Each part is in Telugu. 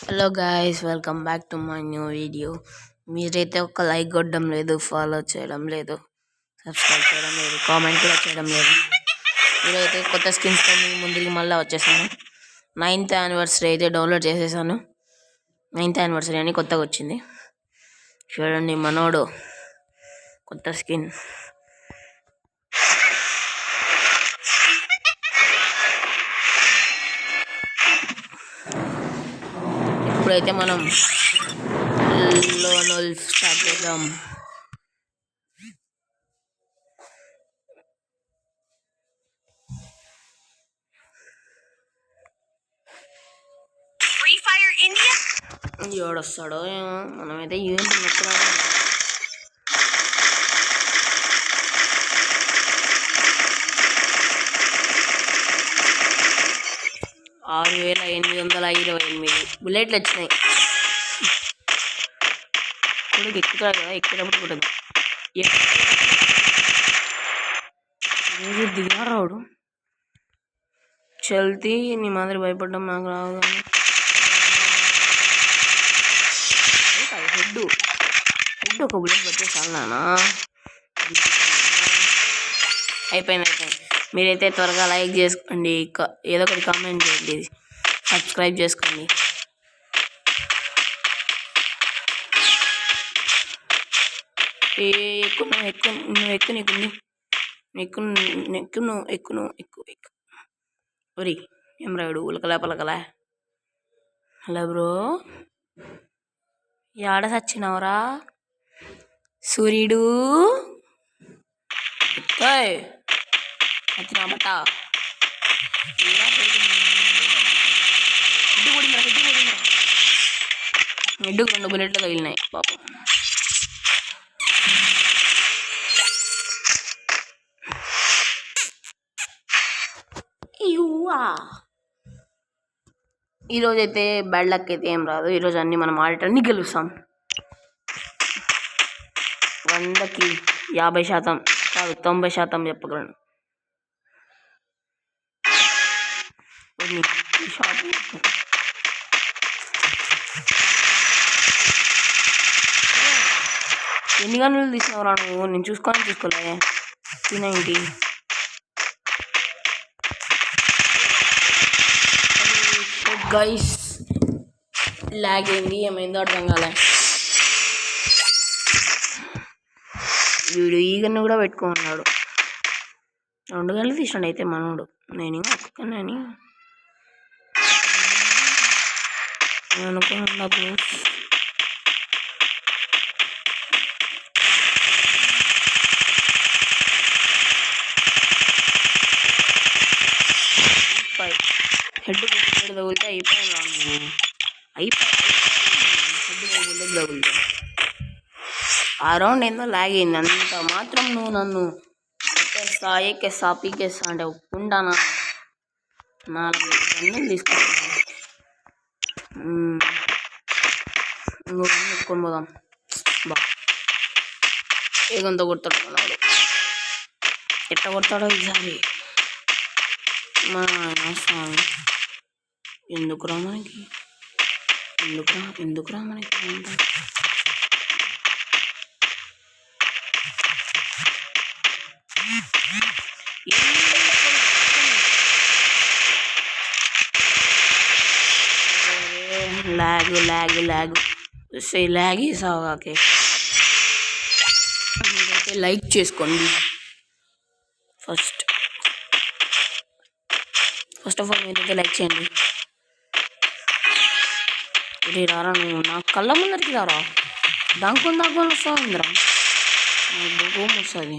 Hello guys, welcome back to my new video. మీరైతే ఒక లైక్ కొట్టడం లేదు, ఫాలో చేయడం లేదు, సబ్స్క్రైబ్ చేయడం లేదు, కామెంట్ కూడా చేయడం లేదు. మీరైతే కొత్త స్కిన్స్తో మీ ముందుకి మళ్ళీ వచ్చేసాను. 9th యానివర్సరీ అయితే డౌన్లోడ్ చేసేసాను. 9th యానివర్సరీ అని కొత్తగా వచ్చింది. చూడండి మనోడు కొత్త స్కిన్. ఇప్పుడైతే మనం లోనల్ స్టార్ట్ చేద్దాం. ఎవడొస్తాడో ఏమో, మనమైతే ఏంటి నొక్కురాము. 6828 బుల్లెట్లు వచ్చినాయి. కొడుకు ఎక్కుతాడు కదా, ఎక్కేటప్పుడు కూడా దిగారాడు. చల్తీ నీ మాదిరి భయపడ్డం నాకు రాదు. కానీ హెడ్ ఒక బుల్లెట్ పట్టే చాలు నానా. అయిపోయింది. మీరైతే త్వరగా లైక్ చేసుకోండి, ఏదో ఒకటి కామెంట్ చేయండి, సబ్స్క్రైబ్ చేసుకోండి. ఎక్కు ఒరి ఏం రాడు పలకలా. హలో బ్రో, యాడ సచ్చినవరా సూర్యుడు? వచ్చినామట. హెడ్డుకు 2 బుల్లెట్లు తగిలినాయి పాపం. ఈరోజు అయితే బ్యాడ్ లక్ అయితే ఏం రాదు. ఈరోజు అన్ని మనం ఆడేటన్ని గెలుస్తాం. 100కి 50% కాదు 90% చెప్పగలను. ఎన్ని గన్నులు తీసినవరా నువ్వు? నేను చూసుకోలే. 390 గైస్. లాగ్ అయింది, ఏమైందో అర్థం కాలే. వీడు ఈ గన్ను కూడా పెట్టుకున్నాడు. 2 గన్నులు తీసాడు అయితే మనోడు. నేను ఒక్కనని అనుకున్నా. హెడ్ తగిలితే అయిపోయినా నువ్వు. హెడ్ తగులుతా. ఆ రౌండ్ ఏందో లాగ్ అయింది. అంత మాత్రం నువ్వు నన్ను ఎక్కేస్తా పీకేస్తా అంటే ఒప్పుకుంటానా? 4 గన్నులు తీసుకుంటా. ఇంకో గన్ను ఎత్తుకొని పోదాం. ఏగంత కొడతాడు మనవాడు. ఎట్ట కొడతాడో ఈసారి. స్వామి, ఎందుకురా మనకి లాగ్ సాగాకే. మీరైతే లైక్ చేసుకోండి. ఫస్ట్ ఆఫ్ ఆల్ మీరైతే లైక్ చేయండి. ఇది రారా, నువ్వు నా కళ్ళ ముందరికి రారా. దాంకొని వస్తుందిరా, నాకు భూమి వస్తుంది.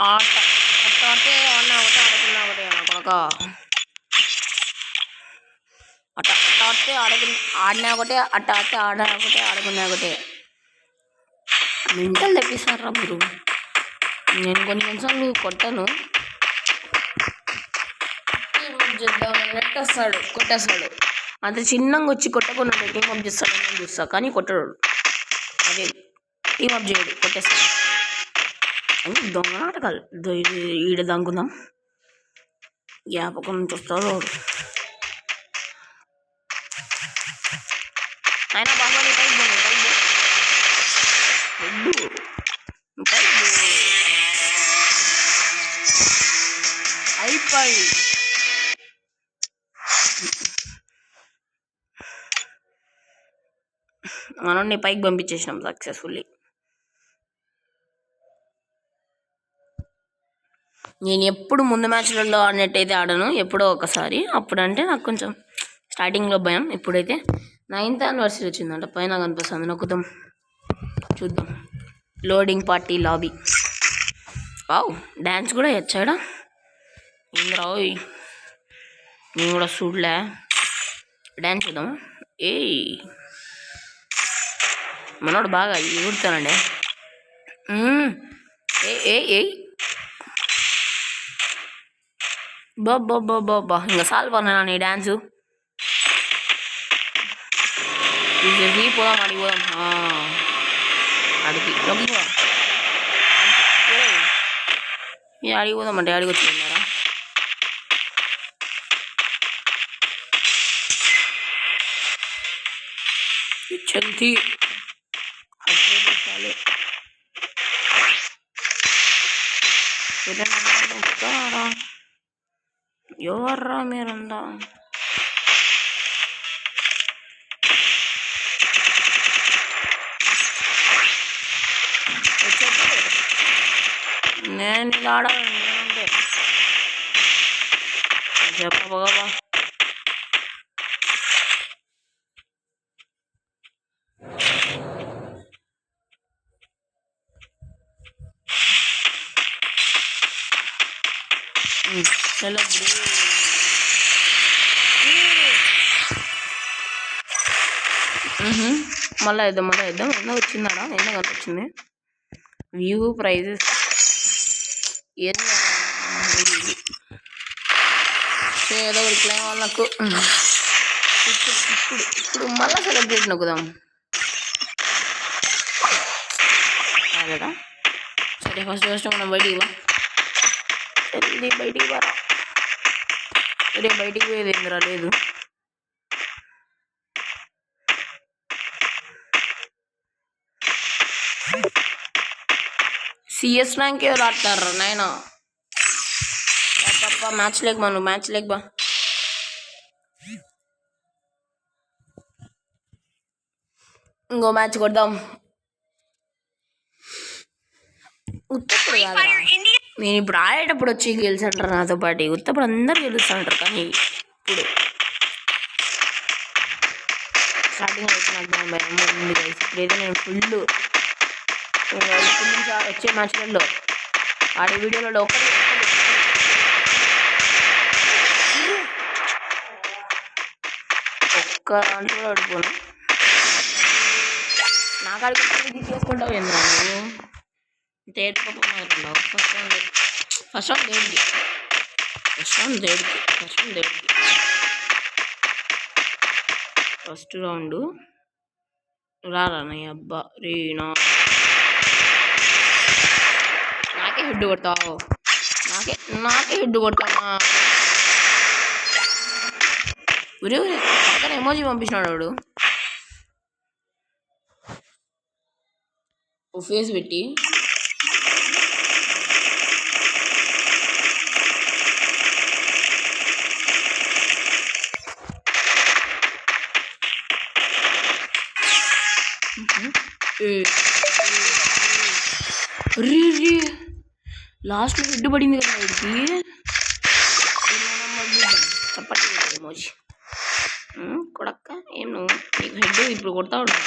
ఆడితే ఆడకున్నా ఒకటే కొడక. ఆడినా ఒకటే, ఆడినా ఒకటే, ఆడుకున్నా ఒకటే. మెంటల్ తెప్పిస్తారా మీరు? నేను కొన్నిసార్లు కొట్టాను. కొట్టేస్తాడు. అంత చిన్నగా వచ్చి కొట్టకుండా టీమ్ అప్ చేస్తాడని చూస్తా, కానీ కొట్టడు. అదే టీమ్ అప్ చేయడు, కొట్టేస్తాడు. దొంగ నాటకాలు. ఈడ దాంకుందాం. జ్ఞాపకం నుంచి వస్తాడు ఆయన బాబాని అయిపోయి మనం పైకి పంపించేసినాం సక్సెస్ఫుల్లీ. నేను ఎప్పుడు ముందు మ్యాచ్లలో ఆడినట్టయితే ఆడను, ఎప్పుడో ఒకసారి. అప్పుడంటే నాకు కొంచెం స్టార్టింగ్లో భయం. ఇప్పుడైతే 9th యానివర్సరీ వచ్చిందంట, పైన కనిపిస్తుంది, నొక్కుదాం చూద్దాం. Loading party lobby. Wow, dance కూడా వచ్చాడా ఇంద్రా? నేను కూడా చూడలే, డ్యాన్స్ చూద్దాం. మనోడు బాగా ఎగురుతానండి. ఏ బాబా ఇంకా సాల్ పన్నా నీ డ్యాన్సు పోదాం, అడిగి పోదాం. అడిగి అడిగి పోదామంటే అడిగి వచ్చిన్నారా? చల్తీ ఎవర్రా మీరందా? నేను ఇది ఆడాలి అంటే చెప్పబా. మళ్ళీ వేద్దాం ఎన్నో వచ్చిందాడా? ఎన్నో కనిపించింది. వ్యూ ప్రైజెస్ ఏదో ఒకటి వాళ్ళకు. ఇప్పుడు మళ్ళీ సెలబ్రేట్ నొక్కుదాం కదా. సరే ఫస్ట్ మనం బయటికి బయటికి సరే బయటికి పోయేది ఏం రాలేదు. సిఎస్ ర్యాంక్ ఎవరు ఆడతారు నాయన? మ్యాచ్ లేక నువ్వు మ్యాచ్ లేక బా. ఇంకో మ్యాచ్ కొడదాం. ఉత్తప్పుడు కాదు, నేను ఇప్పుడు ఆడేటప్పుడు వచ్చి గెలిచంటారు నాతో పాటు. ఉత్తప్పుడు అందరు గెలుస్తుంటారు, కానీ ఇప్పుడు స్టార్టింగ్ వచ్చి నాకు భయం ఉంది గైస్. ఇప్పుడైతే నేను ఫుల్ ఇప్పుడు నుంచి వచ్చే మ్యాచ్లలో ఆడే వీడియోలలో ఒక్క దాంట్లో కూడా ఆడిపోను. నాకు ఆడికి చేసుకుంటావు ఏంద్రా నువ్వు? తేడుకోకుండా ఫస్ట్ రౌండ్ దేవుడికి ఫస్ట్ రౌండ్ రారా నీ అబ్బా రీనా. నాకే హెడ్ కొడతావు, నాకే హెడ్ కొడతావా? ఒరే పక్కన ఎమోజీ పంపించినాడు వాడు, ఓ ఫేస్ పెట్టి. లాస్ట్ హెడ్ పడింది కదా వీడికి. చప్పటి ఎమోజీ కొడక్క. ఏం నువ్వు నీకు హెడ్ ఇప్పుడు కొడతా ఉంటావు.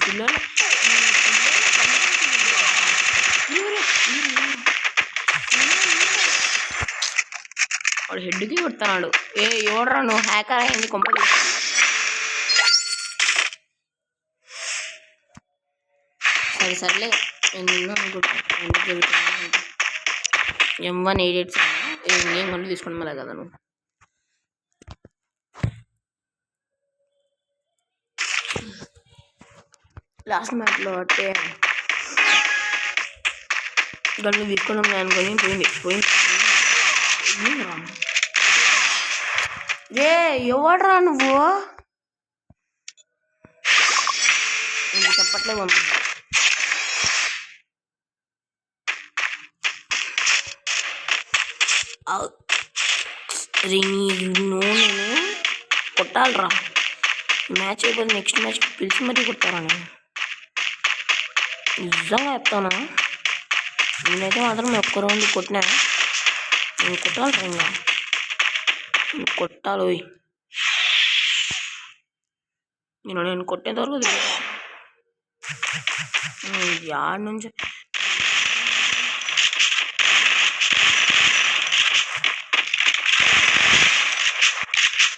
పిల్లలు వాడు హెడ్కి కొడుతున్నాడు. ఎవడరా నువ్వు? హ్యాకర్ అయింది కొంపలు. సర్లే నేను అనుకుంటాను M188 ఏం మళ్ళీ తీసుకుని మళ్ళీ కదా నువ్వు. లాస్ట్ మ్యాచ్లో అంటే గన్ను తీసుకున్నాం అనుకొని పోయింది రే ఎవడ్రా నువ్వు చెప్పట్లే పంపిద్దా నేను కొట్టాలరా మ్యాచ్ అయిపోయింది నెక్స్ట్ మ్యాచ్ పిలిచి మరీ కొట్టారా నేను నిజంగా చెప్తానా నేనైతే మాత్రం ఒక్క రౌండ్ కొట్టినా నేను కొట్టాలరా ఇంకా కొట్టాలి నేను కొట్టేంత వరకు యాడ్ నుంచి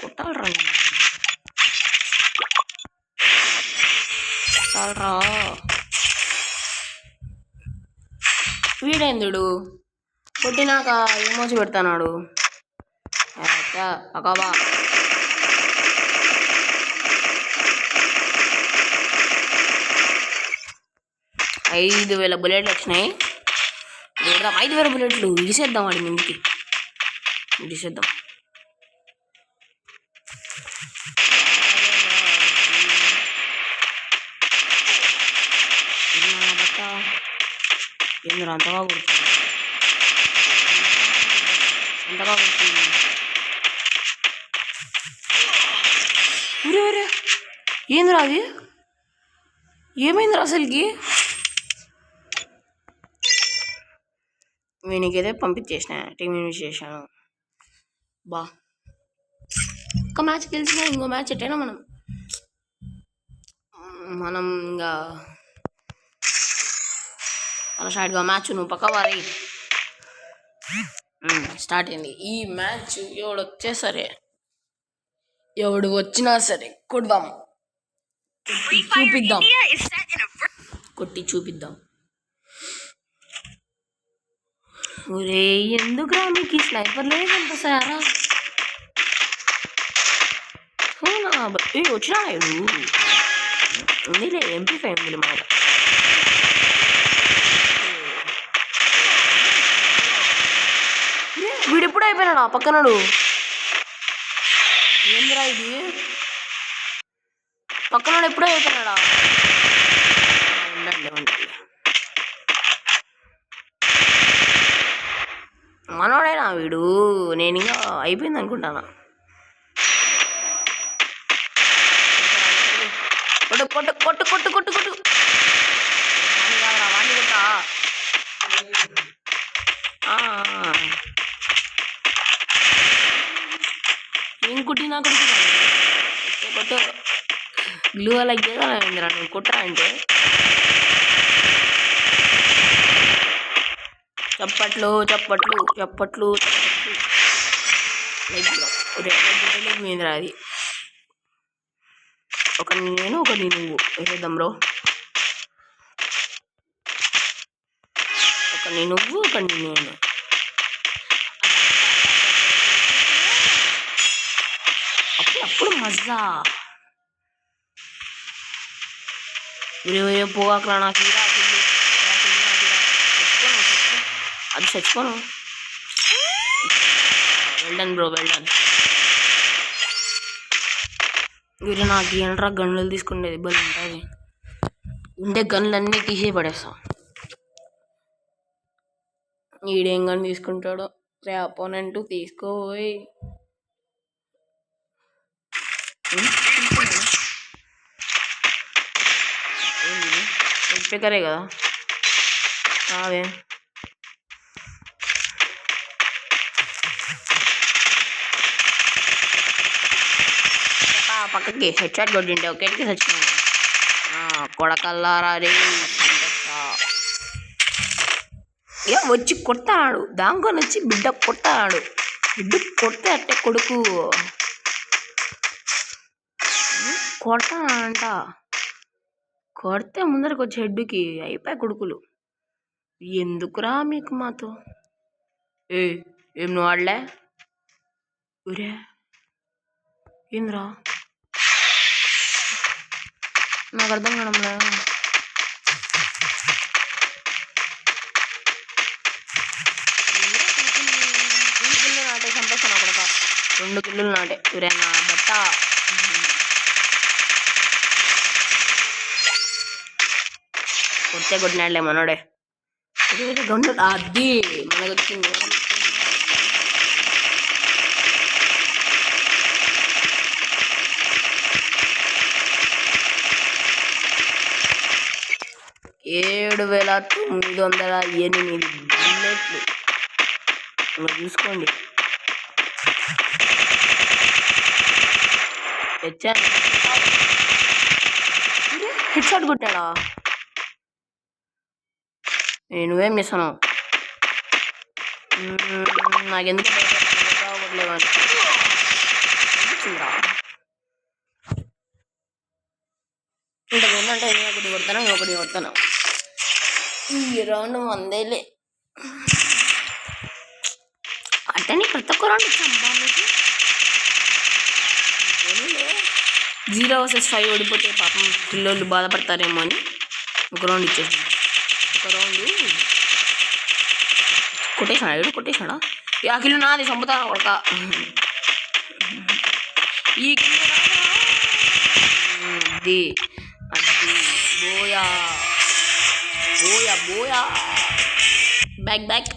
కొట్టాలరా కొట్టాలరా వీడేందుడు కొట్టినాక ఏమోచి పెడతాడు అకాబా 5000 బుల్లెట్లు వచ్చినాయి 5000 బుల్లెట్లు ఇడిసేద్దాం వాడి ముందుకి ఇడిసేద్దాం బట్ట ఏంద్రా అంతగా కొడుతుంది అంతగా కొడుతుంది ఏంద్రా అది ఏమైందిరా అసలుకి వీనికైతే పంపించేసిన టీం ఇన్వెస్ట్ చేశాను బా ఒక మ్యాచ్ గెలిచినా ఇంకో మ్యాచ్ ఎట్టైనా మనం ఇంకా అలా స్టార్ట్గా మ్యాచ్ నువ్వు పక్క వారి స్టార్ట్ అయింది ఈ మ్యాచ్ ఎవడు వచ్చినా సరే కొడదాం కొట్టి చూపిద్దాం ఒరే ఎందుకురా మీకు ఈ స్నైపర్ లేదంట సారా వచ్చినా ఉందిలే MP5 ఉంది మాట వీడు ఎప్పుడు అయిపోయినాడు పక్కనడు ఏందిరా ఇది పక్కనడు ఎప్పుడూ అయిపోయినాడా ఉండండి మనోడేనా వీడు నేను ఇంకా అయిపోయింది అనుకుంటానా కొట్టు కొట్టు కొట్టు కొట్టు కొట్టు కొట్టు వాడిని కొట్టా ఏం కుట్టినా కొట్టు గ్లూ అలా గేదరా నువ్వు కొట్టరా అంటే చప్పట్లు చప్పట్లు చప్పట్లు చప్పట్లు మీంద్రా అది ఒక నేను ఒకటి నువ్వు వేసేద్దాం బ్రో ఒకటి నువ్వు ఒకటి నేను అప్పుడు మజా పోగాకరా నాకు అది చచ్చిపోను వెల్డన్ బ్రో వెల్డన్ వీరు నాకు ఏంట్రా గన్నులు తీసుకునేది ఇబ్బంది ఉంటుంది ఉండే గన్నులన్నీ తీసే పడేస్తాం ఈడేం గన్ను తీసుకుంటాడో రే అపోనెంట్ తీసుకోపోయి స్పీకరే కదా అవే పక్కకి హెడ్ షాట్ కొట్టింటే ఒకటికి చచ్చిపోయింది కొడకల్లారా రే వచ్చి కొడతాడు దాంకొని వచ్చి బిడ్డ కొడతాడు బిడ్డ కొడితే అట్టే కొడుకు కొడతానంట కొడితే ముందరకు వచ్చి హెడ్కి అయిపోయి కొడుకులు ఎందుకురా మీకు మాతో ఏం నువ్వు ఆడలే ఊరే ఏంద్రా నాకు అర్థం కావడంలే 2 కిల్లులు నాటే ఎవరైనా బట్ట కొట్టే కొట్టినాడులే మనోడే గంట అది మనకు వచ్చింది. 7,908 బుల్లెట్లు ఇంకా చూసుకోండి. తెచ్చాను. హెడ్ షాట్ కొట్టాడా? నువ్వేం చేస్తున్నావు? నాకెందుకు కొట్టలేవా? ఇంత ముందంటే ఒకటి కొడతాను. ఈ రౌండ్ వందేలే అట్టని ప్రతి ఒక్క రౌండ్ ఇచ్చాం. 0 vs 5 ఓడిపోతే పాపం పిల్లోళ్ళు బాధపడతారేమో అని ఒక రౌండ్ ఇచ్చేసాను. ఒక రౌండ్ కొట్టేసాడా? ఆ కిల్లు నాది, చంపుతాను కొడక. ఈ కిల్లు అది బోయా back.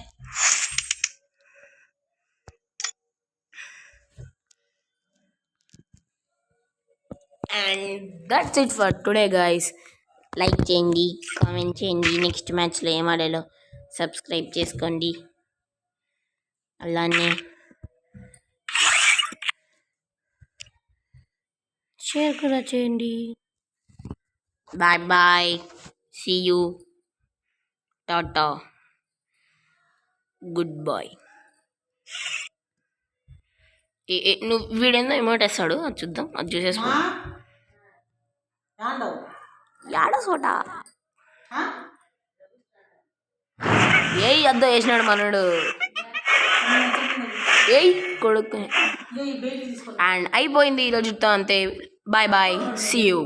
And that's it for today guys. Like చేయండి, కామెంట్ చేయండి, నెక్స్ట్ మ్యాచ్లో ఏం ఆడాలో సబ్స్క్రైబ్ చేసుకోండి, అలానే షేర్ కూడా చేయండి. బాయ్, సీ యూ, టాటా, గుడ్ బాయ్. నువ్వు వీడేందో ఎమోట్ వేస్తాడు, అది చూద్దాం, అది చూసేసుకో. యాడో చోట అద్దో వేసినాడు మనోడు, కొడుకు. అండ్ అయిపోయింది ఈరోజుతో, అంతే. Bye, see you.